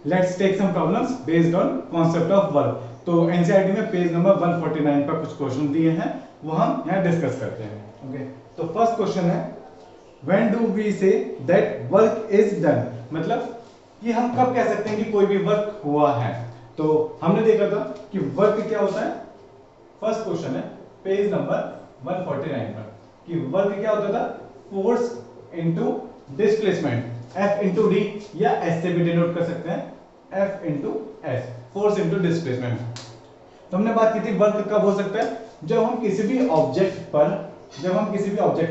Let's take some problems based on concept of work. तो NCERT में page number 149 पर कुछ क्वेश्चन दिए हैं, वो हम यहाँ डिस्कस करते हैं। ओके, तो फर्स्ट क्वेश्चन है when do we say that work is done, मतलब कि हम कब कह सकते हैं कि कोई भी वर्क हुआ है। तो हमने देखा था कि वर्क क्या होता है। फर्स्ट क्वेश्चन है पेज नंबर 149 पर कि वर्क क्या होता था, force into displacement, F into D या S से भी डिनोट कर सकते हैं, F into S, force into displacement. तो हमने बात की थी वर्क कब हो सकता है, जब हम किसी भी ऑब्जेक्ट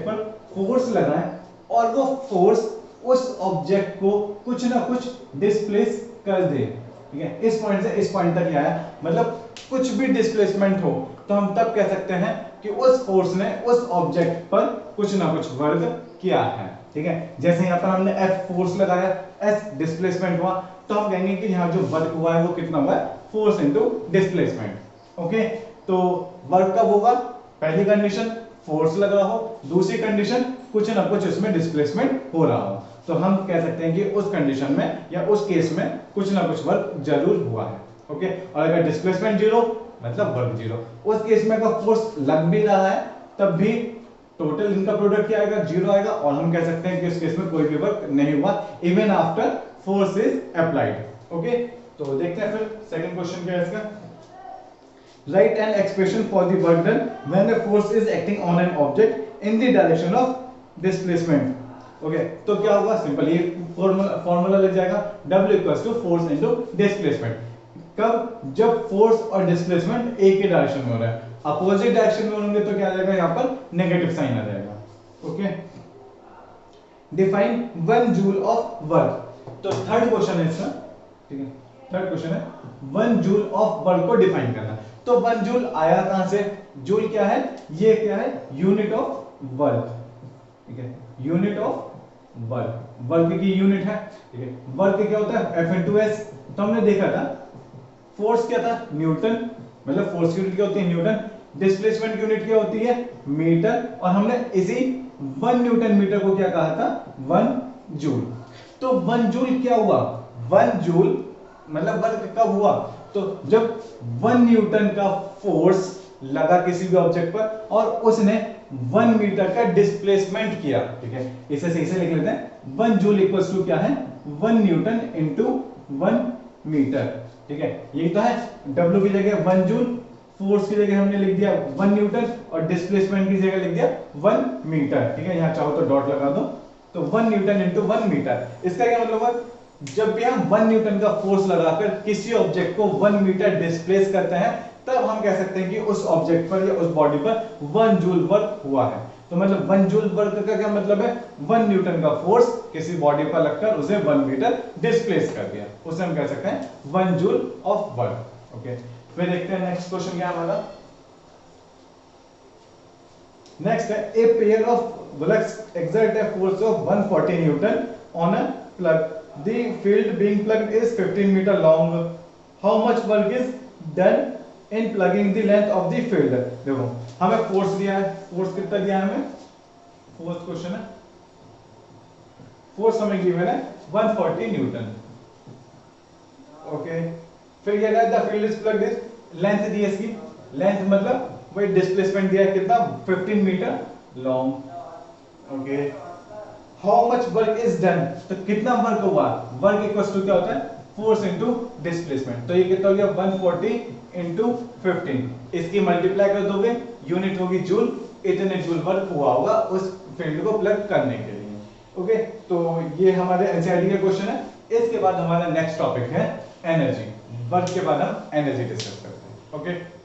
पर फोर्स लगाएं और वो फोर्स उस ऑब्जेक्ट को कुछ ना कुछ डिस्प्लेस कर दे। ठीक है, इस पॉइंट से इस पॉइंट तक आया, मतलब कुछ भी डिस्प्लेसमेंट हो तो हम तब कह सकते हैं कि उस फोर्स ने उस ऑब्जेक्ट पर कुछ ना कुछ वर्क किया है। ठीक है, जैसे यहाँ पर हमने F फोर्स लगाया, S डिस्प्लेसमेंट हुआ, तो हम कहेंगे कि यहाँ जो वर्क हुआ है वो कितना हुआ है, फोर्स इनटू डिस्प्लेसमेंट। ओके, तो वर्क कब होगा, पहली कंडीशन फोर्स लगा हो, दूसरी कंडीशन कुछ ना कुछ उसमें डिस्प्लेसमेंट हो रहा हो, तो हम कह सकते हैं कि उस कंडीशन में या उस केस में कुछ ना कुछ वर्क जरूर हुआ है। ओके, और अगर डिस्प्लेसमेंट जीरो मतलब वर्क जीरो, उस केस में अगर फोर्स लग भी रहा है तब भी टोटल इनका प्रोडक्ट क्या आएगा, जीरो आएगा, और हम कह सकते हैं कि उस केस में कोई भी वर्क नहीं हुआ even after force is applied. Okay, तो देखते हैं फिर सेकंड क्वेश्चन क्या है इसका। Write an expression for the work done when a force is acting on an object in the direction of displacement. Okay, तो क्या होगा, सिंपल ये फॉर्मूला लग जाएगा, W equals to force into displacement. कब, जब फोर्स और डिस्प्लेसमेंट एक ही डायरेक्शन में हो रहा है, अपोजिट डायरेक्शन में होंगे तो क्या आ जाएगा, यहाँ पर नेगेटिव साइन आ जाएगा। Okay, define 1 joule of work. तो थर्ड क्वेश्चन है इसका। ठीक है, थर्ड क्वेश्चन है 1 जूल ऑफ वर्क को डिफाइन करना। तो 1 जूल आया कहां से, जूल क्या है, ये क्या है, यूनिट ऑफ वर्क। ठीक है, यूनिट ऑफ वर्क, वर्क की यूनिट है। ठीक है, वर्क क्या होता है, F इंटू एस। तो हमने देखा था फोर्स क्या था, न्यूटन, मतलब फोर्स की यूनिट क्या होती है, न्यूटन, डिस्प्लेसमेंट की यूनिट क्या होती है, मीटर, और हमने इसी 1 न्यूटन मीटर को क्या कहा था, 1 जूल। तो 1 जूल क्या हुआ, 1 जूल मतलब वर्क कब हुआ, तो जब 1 न्यूटन का फोर्स लगा किसी भी ऑब्जेक्ट पर और उसने 1 मीटर का डिस्प्लेसमेंट किया। ठीक है, इसे सही से लिख लेते हैं, 1 जूल इक्वल्स टू क्या है, 1 न्यूटन इंटू 1 मीटर। ठीक है, यही तो है, W की जगह 1 जूल, फोर्स की जगह हमने लिख दिया 1 न्यूटन और डिस्प्लेसमेंट की जगह लिख दिया 1 मीटर। ठीक है, यहां चाहो तो डॉट लगा दो, तो 1 न्यूटन इंटू 1 मीटर। इसका क्या मतलब है, जब भी हम 1 न्यूटन का फोर्स लगाकर किसी ऑब्जेक्ट को 1 मीटर डिस्प्लेस करते हैं तब हम कह सकते हैं कि उस ऑब्जेक्ट पर या उस बॉडी पर 1 जूल वर्क हुआ है। तो मतलब 1 जूल वर्क का क्या मतलब है, 1 न्यूटन का फोर्स किसी बॉडी पर लगकर उसे 1 मीटर डिस्प्लेस कर दिया, उसे हम कह सकते हैं 1 जूल ऑफ वर्क। ओके, फिर देखते हैं नेक्स्ट क्वेश्चन क्या हमारा। नेक्स्ट है a pair of bullocks exert a force of 140 newton on a plug, the field being plugged is 15 meter long, how much work is done in plugging the length of the field। देखो हमें force दिया है, force कितना दिया है हमें, fourth question है, force हमें गिवन है 140 न्यूटन। ओके, फिर क्या है, the field is plugged is, length दी है इसकी, लेंथ मतलब वही डिस्प्लेसमेंट दिया है कितना, 15 meter long. Okay, how much work is done, तो कितना वर्क हुआ, वर्क इक्वल्स टू क्या होता है, फोर्स इनटू डिस्प्लेसमेंट। तो ये कितना हो गया, 140 इनटू 15, इसकी मल्टीप्लाई कर दोगे, यूनिट होगी जूल, इतने जूल वर्क हुआ होगा उस फील्ड को प्लग करने के लिए। ओके, तो ये हमारे एनसीईआरटी का क्वेश्चन है। इसके बाद हमारा नेक्स्ट टॉपिक है एनर्जी, वर्क के बाद हम एनर्जी डिस्कस करते हैं। ओके।